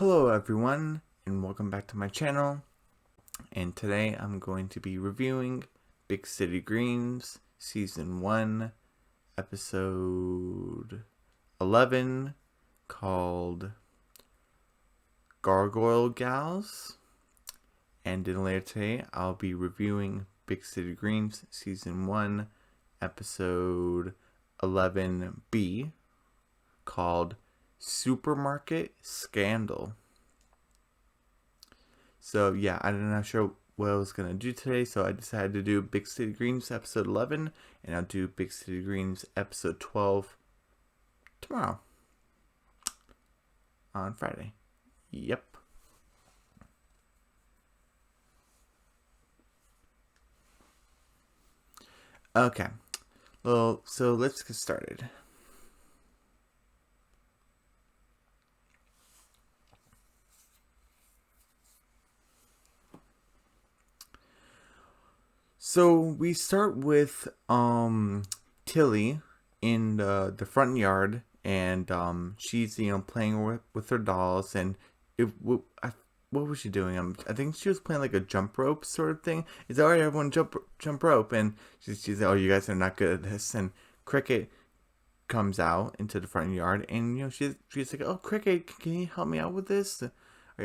Hello everyone, and welcome back to my channel. And today I'm going to be reviewing Big City Dreams Season 1, Episode 11, called Gargoyle Gals. And then later today I'll be reviewing Big City Dreams Season 1, Episode 11B, called Supermarket Scandal. So yeah, I'm not sure what I was gonna do today, so I decided to do Big City Dreams episode 11, and I'll do Big City Dreams episode 12 tomorrow on Friday. Yep. Okay. Well, so let's get started. So we start with Tilly in the front yard, and she's playing with her dolls, and what was she doing? I think she was playing like a jump rope sort of thing. It's alright, everyone jump rope, and she's like, oh, you guys are not good at this. And Cricket comes out into the front yard, and she's like, oh, Cricket, can you help me out with this?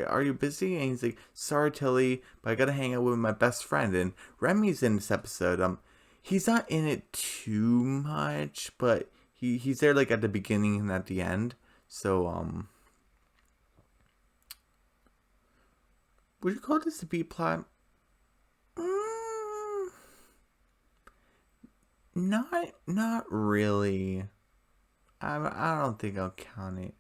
Are you busy? And he's like, sorry, Tilly, but I gotta hang out with my best friend. And Remy's in this episode. He's not in it too much, but he's there like at the beginning and at the end. So would you call this a B plot? Not really. I don't think I'll count it.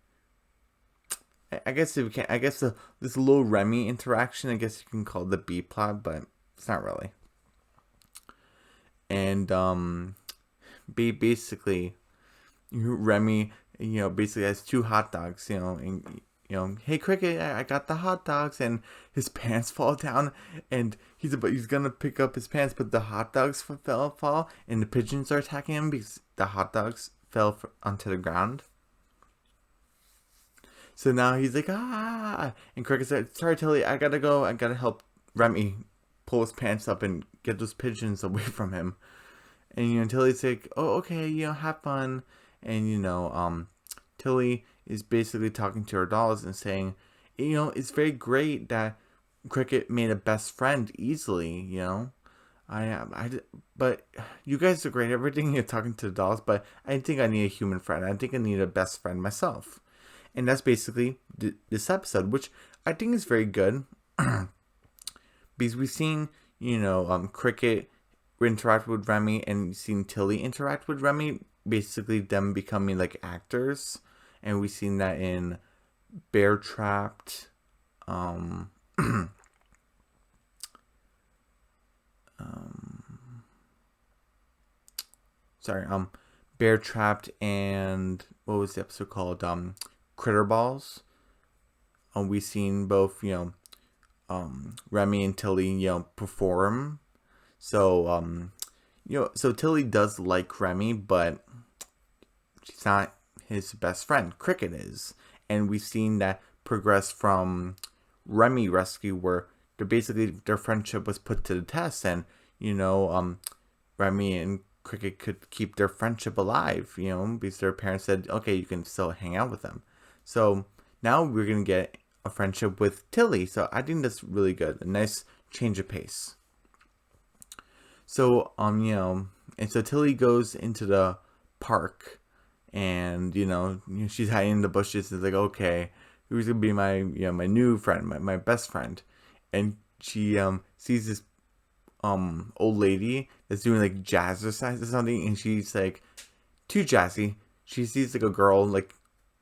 I guess if we can, I guess this little Remy interaction, I guess you can call it the B plot, but it's not really. And basically, Remy, basically has two hot dogs, and hey Cricket, I got the hot dogs, and his pants fall down, and he's gonna pick up his pants, but the hot dogs fall, and the pigeons are attacking him because the hot dogs fell onto the ground. So now he's like, ah, and Cricket said, sorry Tilly, I gotta go, I gotta help Remy pull his pants up and get those pigeons away from him. And Tilly's like, oh, okay, have fun. And Tilly is basically talking to her dolls and saying, it's very great that Cricket made a best friend easily. But you guys are great. Everything you're talking to the dolls, but I think I need a human friend. I think I need a best friend myself. And that's basically this episode, which I think is very good because we've seen, Cricket interact with Remy and seen Tilly interact with Remy, basically them becoming like actors, and we've seen that in Bear Trapped, Bear Trapped, and what was the episode called? Critter Balls. We've seen both, Remy and Tilly, perform. So, so Tilly does like Remy, but she's not his best friend. Cricket is. And we've seen that progress from Remy Rescue, where their friendship was put to the test, and, Remy and Cricket could keep their friendship alive, because their parents said, okay, you can still hang out with them. So now we're going to get a friendship with Tilly. So I think that's really good. A nice change of pace. So, and so Tilly goes into the park, and, she's hiding in the bushes. It's like, okay, who's going to be my, my new friend, my best friend? And she, sees this, old lady that's doing like jazzercise or something. And she's like, too jazzy. She sees like a girl,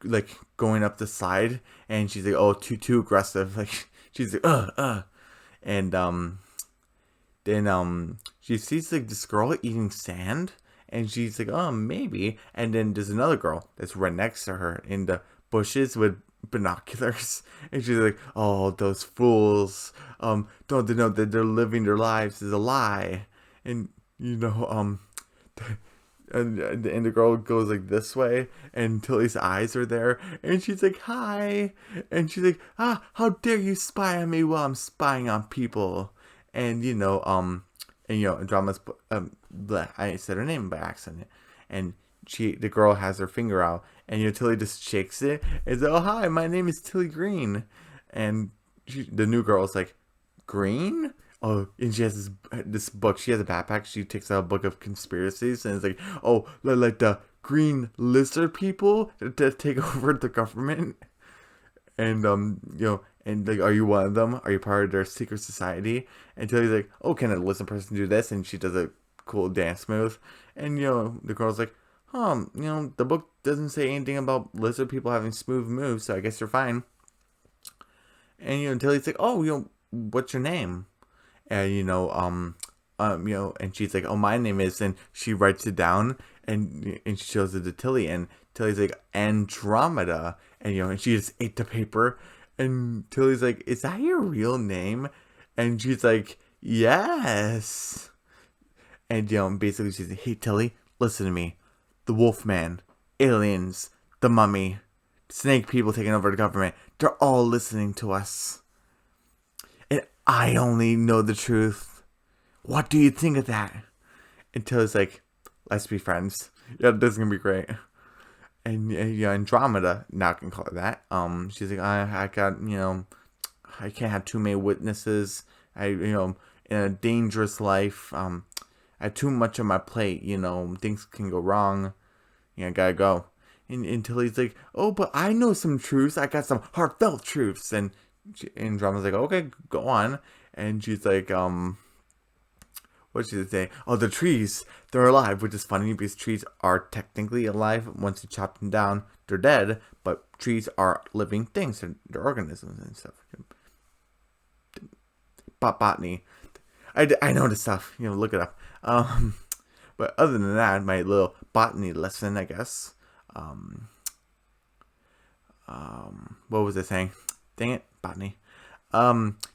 like going up the slide, and she's like, oh, too aggressive. Like, she's like, and then she sees like this girl eating sand, and she's like, oh, maybe. And then there's another girl that's right next to her in the bushes with binoculars, and she's like, oh, those fools, don't they know that they're living their lives is a lie? And and the girl goes like this way, and Tilly's eyes are there, and she's like, "Hi," and she's like, "Ah, how dare you spy on me while I'm spying on people?" And Andromeda's I said her name by accident, and the girl has her finger out, and Tilly just shakes it and says, "Oh hi, my name is Tilly Green," and the new girl's like, "Green?" Oh, and she has this book. She has a backpack. She takes out a book of conspiracies, and it's like, oh, like the green lizard people to take over the government, and and like, are you one of them? Are you part of their secret society? And Tilly's like, oh, can a lizard person do this? And she does a cool dance move, and the girl's like, the book doesn't say anything about lizard people having smooth moves, so I guess you're fine. And Tilly's like, oh, what's your name? And and she's like, oh, my name is, and she writes it down, and she shows it to Tilly, and Tilly's like, Andromeda, and she just ate the paper, and Tilly's like, is that your real name? And she's like, yes. And basically she's like, hey Tilly, listen to me, the Wolfman, aliens, the mummy, snake people taking over the government, they're all listening to us. I only know the truth. What do you think of that? Until it's like, let's be friends. Yeah, this is gonna be great. And Andromeda, now I can call her that. She's like, I got, I can't have too many witnesses. In a dangerous life. I have too much on my plate. Things can go wrong. I gotta go. And until he's like, oh, but I know some truths. I got some heartfelt truths. And Andromeda's like, okay, go on. And she's like, what should I say? Oh, the trees, they're alive, which is funny because trees are technically alive. Once you chop them down, they're dead. But trees are living things. They're organisms and stuff. Botany. I know this stuff. Look it up. But other than that, my little botany lesson, I guess. What was I saying? Dang it, botany.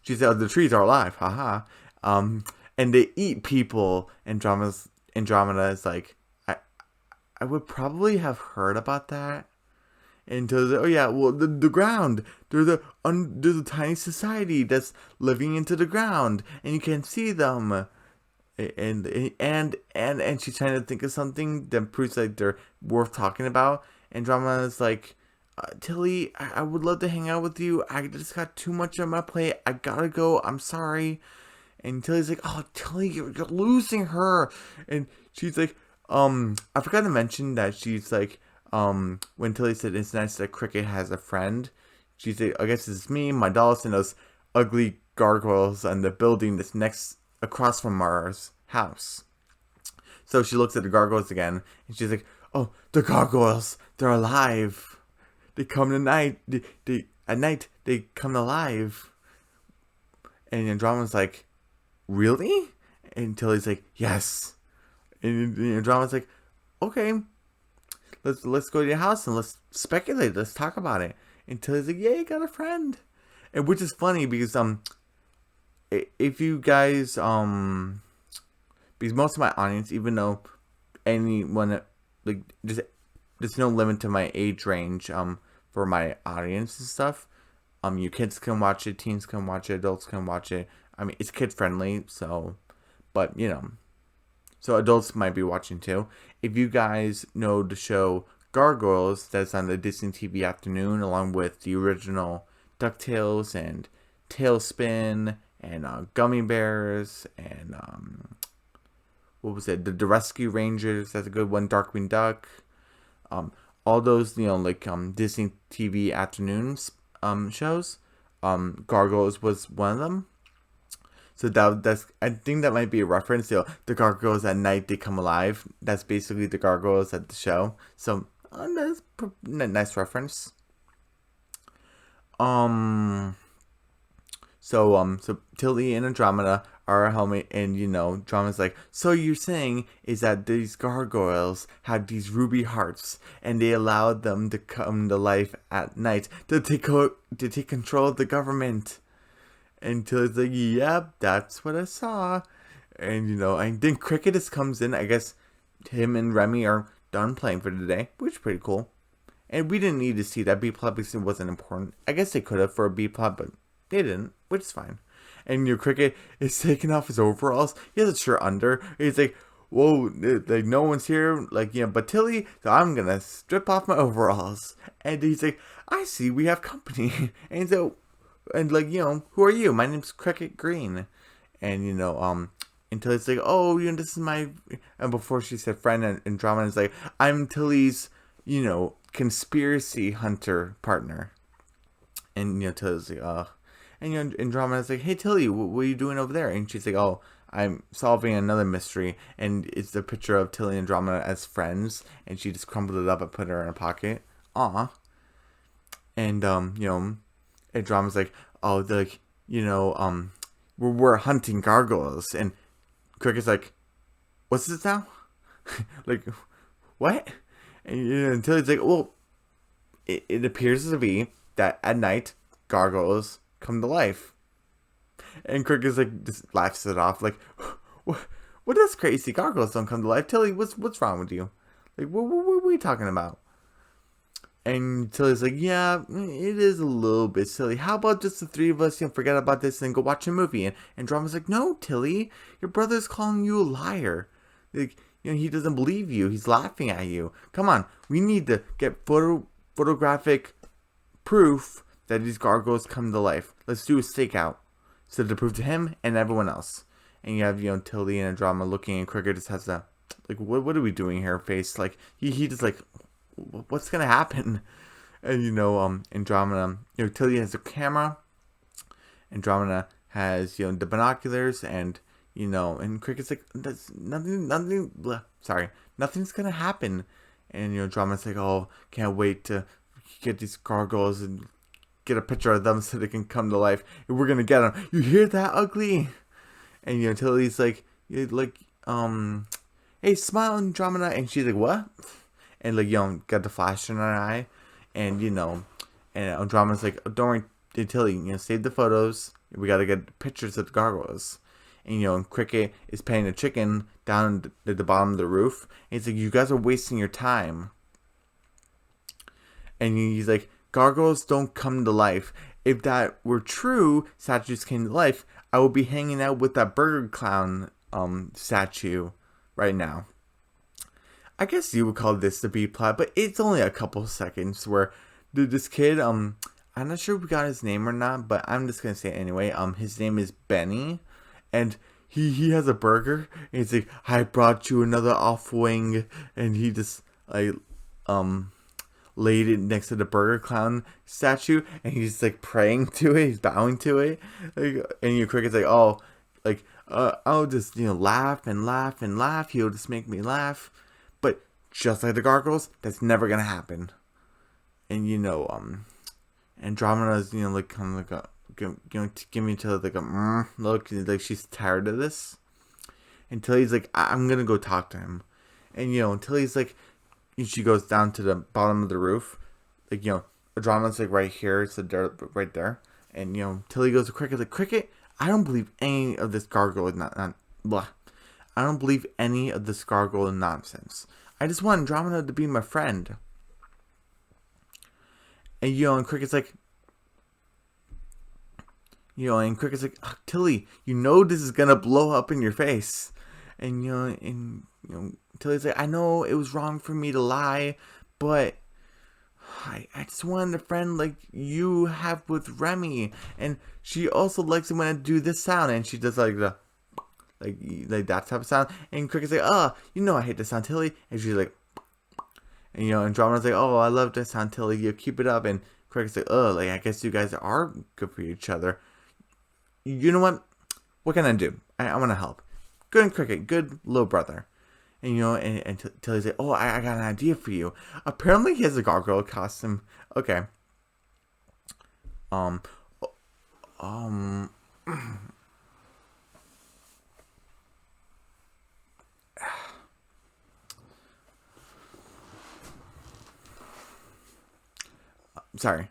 She said, oh, the trees are alive, haha. And they eat people. Andromeda is like, I would probably have heard about that. Until oh yeah, well the ground. There's a tiny society that's living into the ground, and you can't see them. And she's trying to think of something that proves like they're worth talking about. Andromeda is like, Tilly, I would love to hang out with you. I just got too much on my plate. I gotta go. I'm sorry. And Tilly's like, oh, Tilly, you're losing her. And she's like, I forgot to mention that she's like, when Tilly said it's nice that Cricket has a friend, she's like, I guess it's me, my dolls, and those ugly gargoyles and the building that's next across from Mara's house. So she looks at the gargoyles again, and she's like, oh, the gargoyles, they're alive. They come at night. At night they come alive. And Andromeda's like, really? And Tilly's like, yes. And Andromeda's like, okay, let's go to your house and let's speculate. Let's talk about it. And Tilly's like, yeah, you got a friend. And which is funny because if you guys because most of my audience, even though anyone like there's no limit to my age range for my audience and stuff. You kids can watch it, teens can watch it, adults can watch it. I mean, it's kid friendly, so but so adults might be watching too. If you guys know the show Gargoyles, that's on the Disney TV afternoon, along with the original DuckTales and Tailspin and Gummy Bears and what was it? The Rescue Rangers. That's a good one. Darkwing Duck. All those Disney TV afternoons shows. Gargoyles was one of them. So that's I think that might be a reference. The gargoyles at night, they come alive. That's basically the gargoyles at the show. So that's a nice reference. So Tilly and Andromeda are a helmet, and Andromeda's like, so you're saying is that these gargoyles have these ruby hearts, and they allowed them to come to life at night to take control of the government. Until it's like, yep, that's what I saw. And and then Cricket just comes in. I guess him and Remy are done playing for the day, which is pretty cool. And we didn't need to see that B plot because it wasn't important. I guess they could have for a B plot, but they didn't, which is fine. And Cricket is taking off his overalls. He has a shirt under. He's like, whoa, like no one's here, like, but Tilly, so I'm gonna strip off my overalls. And he's like, I see we have company. And so, and like, who are you? My name's Cricket Green. And and Tilly's like, oh, this is my, and before she said friend, and Andromeda is like, I'm Tilly's, conspiracy hunter partner. And Tilly's like, and Andromeda's like, hey Tilly, what are you doing over there? And she's like, oh, I'm solving another mystery. And it's a picture of Tilly and Andromeda as friends, and she just crumpled it up and put her in a pocket. Aw. And Andromeda's like, oh, like, we're hunting gargoyles. And Cricket's like, what's this now? Like, what? And Tilly's like, well, it appears to be that at night gargoyles come to life. And Cricket's like, just laughs it off, like, what is crazy? Gargoyles don't come to life. Tilly, what's wrong with you? Like, what are we talking about? And Tilly's like, yeah, it is a little bit silly. How about just the three of us, forget about this and go watch a movie? And Drama's like, no, Tilly, your brother's calling you a liar. Like, he doesn't believe you. He's laughing at you. Come on, we need to get photographic proof that these gargoyles come to life. Let's do a stakeout so to prove to him and everyone else. And you have, Tilly and Andromeda looking, and Cricket just has that, like, what are we doing here face? Like, he just like, what's gonna happen? And Andromeda, Tilly has a camera, Andromeda has the binoculars, and and Cricket's like, that's nothing sorry, nothing's gonna happen. And Andromeda's like, oh, can't wait to get these gargoyles and get a picture of them so they can come to life, and we're gonna get them. You hear that, ugly? And Tilly's like, hey, smile, Andromeda. And she's like, what? And like, got the flash in her eye. And and Andromeda's like, oh, don't worry, Tilly, save the photos. We gotta get pictures of the gargoyles. And Cricket is paying a chicken down at the bottom of the roof. And he's like, you guys are wasting your time. And he's like, gargoyles don't come to life. If that were true, statues came to life, I would be hanging out with that burger clown statue right now. I guess you would call this the B plot, but it's only a couple seconds where this kid, I'm not sure if we got his name or not, but I'm just gonna say it anyway. His name is Benny, and he has a burger, and he's like, I brought you another off wing, and he just like laid it next to the burger clown statue, and he's like praying to it, he's bowing to it, like, and Cricket's like, oh, like, I'll just laugh and laugh and laugh, he'll just make me laugh. But just like the gargoyles, that's never gonna happen. And Andromeda's like kind of like a give me to like a look, like she's tired of this. And Tilly's like, I'm gonna go talk to him. And Tilly's like, she goes down to the bottom of the roof, like Andromeda's like right here, it's the dirt right there. And Tilly goes to Cricket, like, Cricket, I don't believe any of this gargoyle not blah. I don't believe any of this gargoyle nonsense. I just want Andromeda to be my friend. And and Cricket's like, oh, Tilly, this is gonna blow up in your face. And Tilly's like, I know it was wrong for me to lie, but I just wanted a friend like you have with Remy. And she also likes it when I do this sound, and she does like the like that type of sound. And Cricket's like, oh, I hate the sound, Tilly. And she's like, and Andromeda's like, oh, I love that sound, Tilly, you keep it up. And Cricket's like, oh, like, I guess you guys are good for each other. You know what can I do? I want to help. Good Cricket, good little brother. And and Tilly's like, oh, I got an idea for you. Apparently he has a gargoyle costume. Okay. Sorry.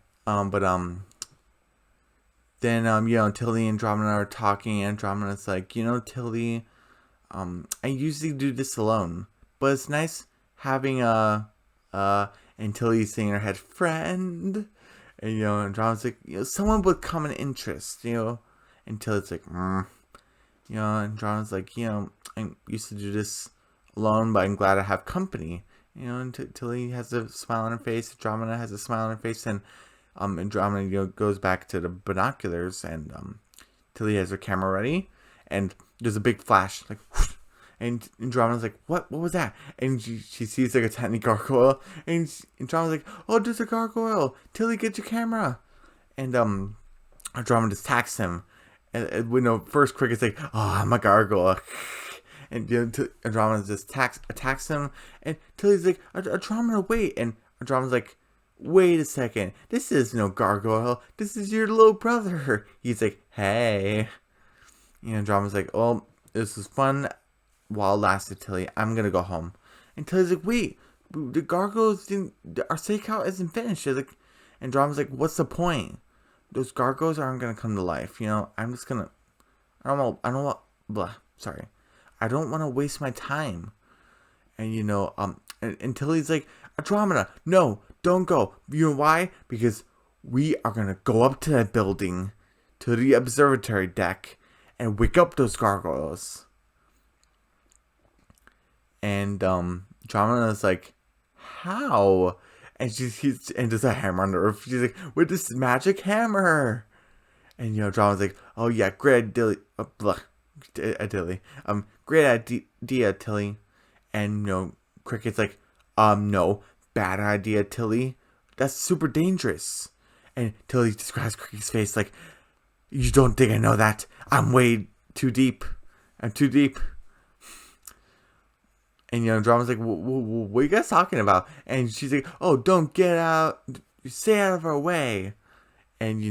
Then Tilly and Andromeda are talking, and Andromeda's like, Tilly, I usually do this alone, but it's nice having until he's saying her head friend, and Andromeda's like, someone with common interest, until it's like, Andromeda's like, I used to do this alone, but I'm glad I have company, until he has a smile on her face, Andromeda has a smile on her face, and Andromeda goes back to the binoculars, and Tilly has her camera ready, and there's a big flash, like, whoosh, and Andromeda's like, what was that? And she sees like a tiny gargoyle, and Andromeda's like, oh, there's a gargoyle, Tilly, get your camera. And Andromeda just attacks him, and first Cricket's like, oh, I'm a gargoyle. And Andromeda just attacks him, and Tilly's like, Andromeda, wait. And Andromeda's like, wait a second, this is no gargoyle, this is your little brother. He's like, hey. Andromeda's like, oh, this was fun while it lasted, Tilly. I'm gonna go home. And Tilly's like, wait, the gargoyles didn't, our stakeout isn't finished. She's like, Andromeda's like, what's the point? Those gargoyles aren't gonna come to life. I'm just gonna, I don't want, blah, sorry. I don't want to waste my time. And and Tilly's like, Andromeda, no, don't go. You know why? Because we are gonna go up to that building, to the observatory deck, and wake up those gargoyles. And Andromeda's like, how? And and there's a hammer on the roof. She's like, with this magic hammer. And Andromeda's like, oh yeah, great idea, great idea, Tilly. And Cricket's like, no, bad idea, Tilly. That's super dangerous. And Tilly describes Cricket's face like, you don't think I know that? I'm way too deep. I'm too deep. And Andromeda's like, what are you guys talking about? And she's like, oh, don't get out. Stay out of our way. And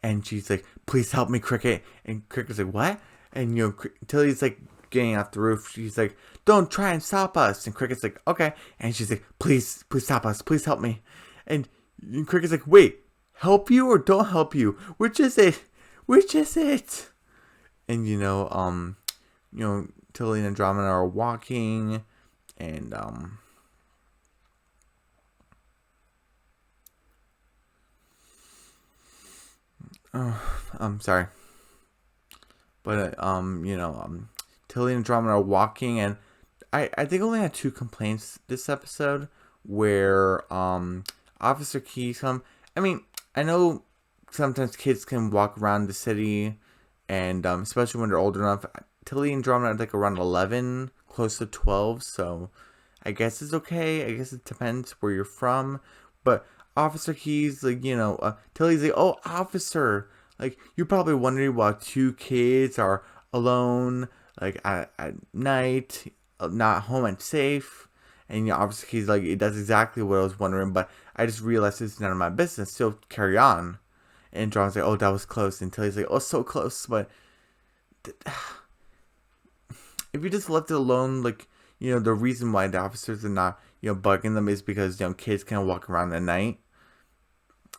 and she's like, please help me, Cricket. And Cricket's like, what? And Tilly's like getting off the roof. She's like, don't try and stop us. And Cricket's like, okay. And she's like, please stop us. Please help me. And Cricket's like, wait, help you or don't help you? Which is it? Which is it? And Tilly and Andromeda are walking, and I'm sorry, but Tilly and Andromeda are walking, and I think I only had 2 complaints this episode, where Officer Keys come. I mean, I know sometimes kids can walk around the city, and especially when they're old enough. Tilly and Andromeda are like around 11, close to 12, so I guess it's okay. I guess it depends where you're from. But Officer Keys, like, Tilly's like, oh, officer, like, you're probably wondering why 2 kids are alone, like, at night, not home and safe. And Officer Keys, like, that's exactly what I was wondering, but I just realized it's none of my business, so carry on. And Andromeda's like, oh, that was close. And Tilly's like, oh, so close, but if you just left it alone, like, the reason why the officers are not, bugging them is because, kids can't walk around at night.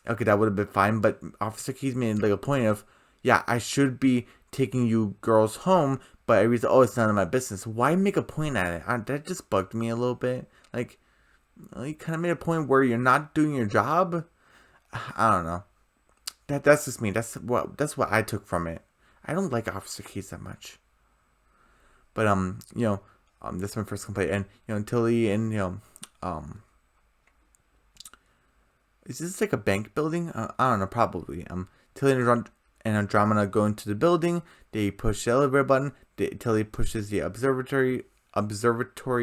Okay, that would have been fine, but Officer Keys made, like, a point of, yeah, I should be taking you girls home, but I realized, oh, it's none of my business. Why make a point at it? That just bugged me a little bit. Like, you kind of made a point where you're not doing your job. I don't know. That's just me. That's what I took from it. I don't like Officer Keys that much. But that's my first complaint. And Tilly and is this like a bank building? I don't know, probably. Tilly and Andromeda go into the building. They push the elevator button. Tilly pushes the observatory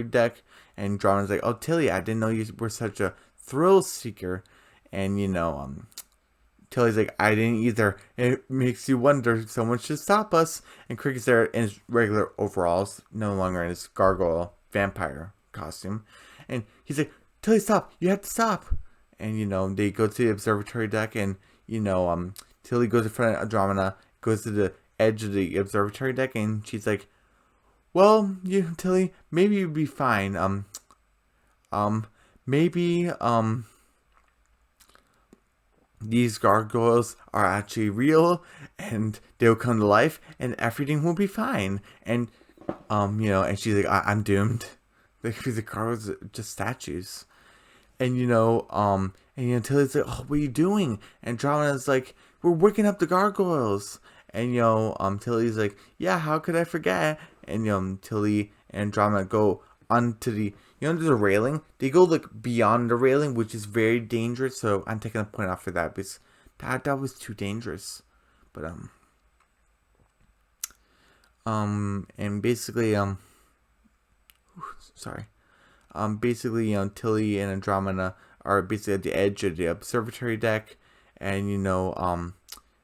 deck, and Andromeda's like, "Oh, Tilly, I didn't know you were such a thrill seeker." And Tilly's like, I didn't either. It makes you wonder, someone should stop us. And Cricket's there in his regular overalls, no longer in his gargoyle vampire costume. And he's like, Tilly, stop. You have to stop. And, they go to the observatory deck, and, Tilly goes in front of Andromeda, goes to the edge of the observatory deck, and she's like, well, Tilly, maybe you'd be fine. Maybe, these gargoyles are actually real, and they'll come to life, and everything will be fine. And And she's like, I'm doomed. Because the gargoyles are just statues. And Tilly's like, oh, what are you doing? And Andromeda's like, we're waking up the gargoyles. And Tilly's like, yeah, how could I forget? And Tilly and Andromeda go onto there's a railing. They go like beyond the railing, which is very dangerous. So I'm taking a point off for that because that was too dangerous. But and basically sorry. Basically, Tilly and Andromeda are basically at the edge of the observatory deck, and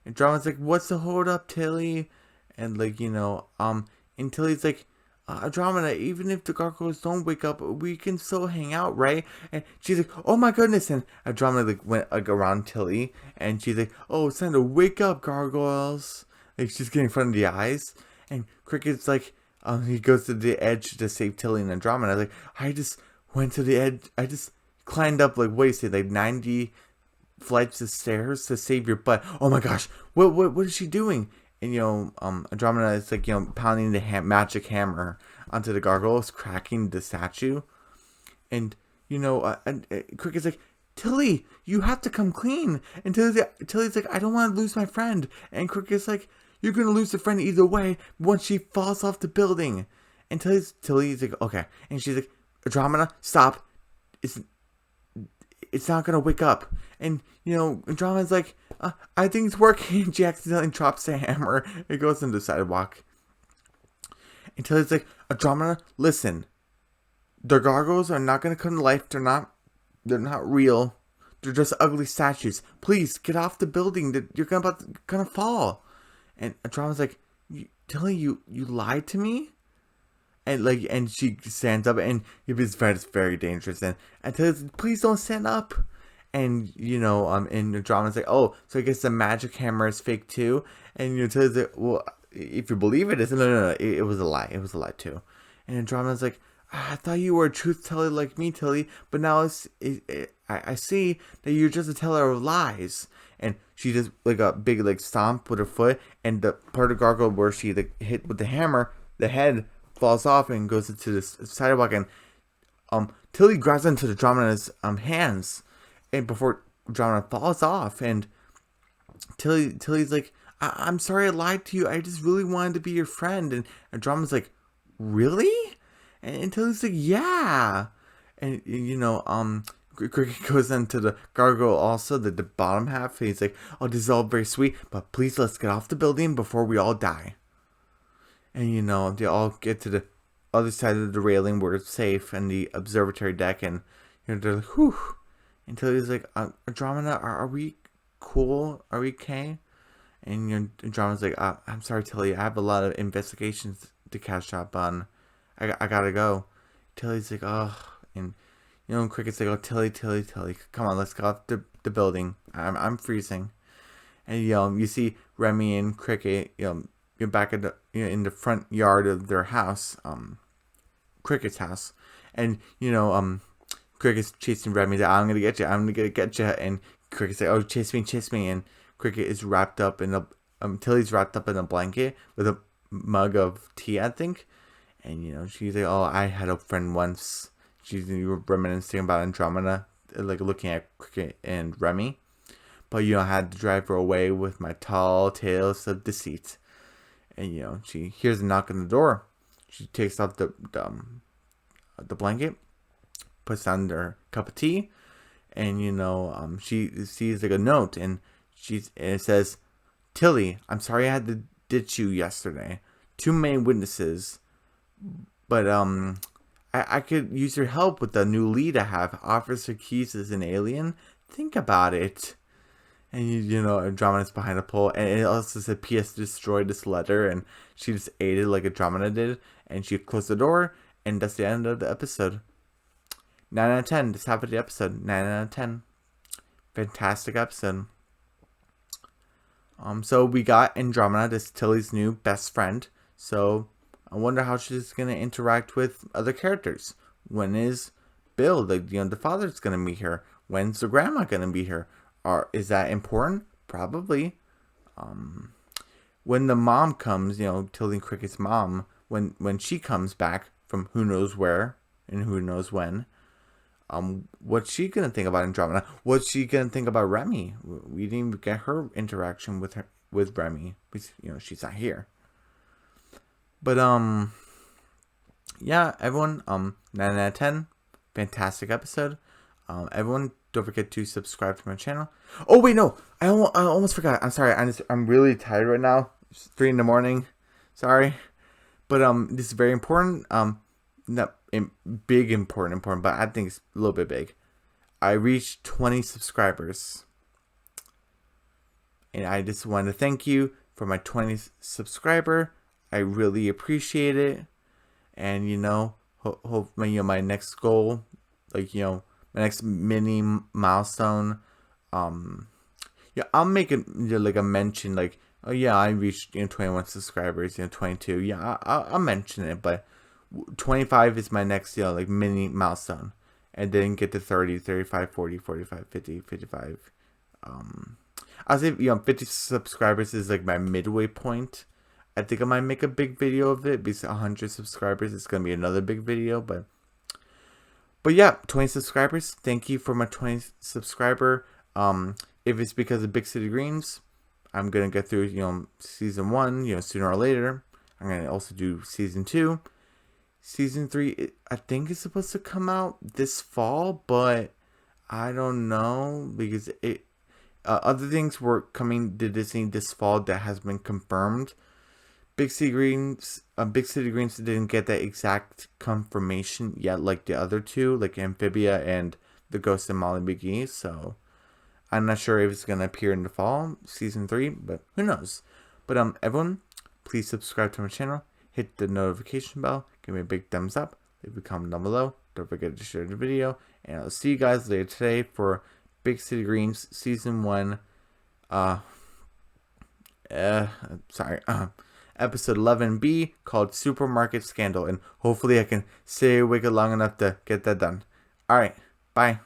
Andromeda's like, "What's the hold up, Tilly?" And and Tilly's like, Andromeda, even if the gargoyles don't wake up, we can still hang out, right? And she's like, "Oh my goodness!" And Andromeda went around Tilly, and she's like, "Oh, it's time to wake up, gargoyles!" Like she's getting in front of the eyes, and Cricket's like, he goes to the edge to save Tilly and Andromeda. Like, I just went to the edge. I just climbed up, like, what do you say, like 90 flights of stairs to save your butt. Oh my gosh, what is she doing? And, Andromeda is, like, pounding the magic hammer onto the gargoyles, cracking the statue. And, Cricket's like, Tilly, you have to come clean. And Tilly's like, I don't want to lose my friend. And Cricket's like, you're going to lose the friend either way once she falls off the building. And Tilly's like, okay. And she's like, Andromeda, stop. It's not going to wake up. And, Andromeda's like, I think it's working. She accidentally drops the hammer. It goes into the sidewalk. And Tilly's like, Andromeda, listen. The gargoyles are not going to come to life. They're not real. They're just ugly statues. Please, get off the building. You're gonna fall. And Andromeda's like, Tilly, you lied to me? And she stands up, and it's very dangerous. And Tilly's like, please don't stand up. And, and Andromeda's like, oh, so I guess the magic hammer is fake too? And, Tilly's like, well, if you believe it, no, it was a lie. It was a lie too. And Andromeda's like, I thought you were a truth teller like me, Tilly, but now I see that you're just a teller of lies. And she does like a big stomp with her foot, and the part of the gargoyle where she hit with the hammer, the head falls off and goes into the sidewalk, and Tilly grabs into the Andromeda's hands, and before Andromeda falls off, and Tilly's like, I'm sorry I lied to you. I just really wanted to be your friend. And Andromeda's like, really? And Tilly's like, yeah. And Cricket goes into the gargoyle also, the bottom half. And he's like, oh, this is all very sweet, but please let's get off the building before we all die. And they all get to the other side of the railing where it's safe and the observatory deck, and they're like, whew. And Tilly's like, Andromeda, are we cool? Are we okay? And Andromeda's like, I'm sorry, Tilly, I have a lot of investigations to catch up on. I gotta go. Tilly's like, oh, and Cricket's like, oh, Tilly, come on, let's go off the building. I'm freezing. And you see Remy and Cricket, you're back at in the front yard of their house, Cricket's house, and Cricket's chasing Remy. Like, I'm gonna get you. And Cricket's like, oh, chase me. And Cricket is wrapped up in Tilly's wrapped up in a blanket with a mug of tea, I think. And she's like, oh, I had a friend once. She's reminiscing about Andromeda, like looking at Cricket and Remy. But I had to drive her away with my tall tales of deceit. And she hears a knock on the door. She takes off the blanket, puts down her cup of tea, and she sees like a note, and it says, Tilly, I'm sorry I had to ditch you yesterday. Too many witnesses. But I could use your help with the new lead I have. Officer Keys is an alien. Think about it. And Andromeda's behind a pole, and it also said P.S. destroyed this letter, and she just ate it like Andromeda did, and she closed the door, and that's the end of the episode. 9 out of 10. This happened the episode. 9 out of 10. Fantastic episode. So we got Andromeda, this Tilly's new best friend. So I wonder how she's gonna interact with other characters. When is Bill, the father's gonna meet her? When's the grandma gonna be here? Is that important? Probably. When the mom comes, Tilly and Cricket's mom, when she comes back from who knows where and who knows when. What's she gonna think about Andromeda? What's she gonna think about Remy? We didn't even get her interaction with Remy because she's not here. But yeah, everyone, 9 out of 10, fantastic episode. Everyone, don't forget to subscribe to my channel. Oh wait, no, I almost forgot. I'm sorry. I'm really tired right now. It's 3 a.m. Sorry, but this is very important. Not big important, but I think it's a little bit big. I reached 20 subscribers, and I just want to thank you for my 20th subscriber. I really appreciate it, and hope my next goal, like my next mini milestone, I'll make it like a mention, like, oh yeah, I reached 21 subscribers, 22. Yeah, I'll mention it, but 25 is my next like mini milestone, and then get to 30, 35, 40, 45, 50, 55. I'll say 50 subscribers is like my midway point. I think I might make a big video of it because 100 subscribers is gonna be another big video, but yeah, 20 subscribers. Thank you for my 20 subscriber. If it's because of Big City Dreams, I'm gonna get through season 1 sooner or later. I'm gonna also do season 2. Season 3, I think, is supposed to come out this fall, but I don't know because other things were coming to Disney this fall that has been confirmed. Big City Dreams didn't get that exact confirmation yet, like the other two, like Amphibia and The Ghost of Molly McGee. So I'm not sure if it's gonna appear in the fall, season 3, but who knows? But everyone, please subscribe to my channel. Hit the notification bell, give me a big thumbs up, leave a comment down below, don't forget to share the video, and I'll see you guys later today for Big City Dreams Season 1, Episode 11B, called Supermarket Scandal, and hopefully I can stay awake long enough to get that done. Alright, bye.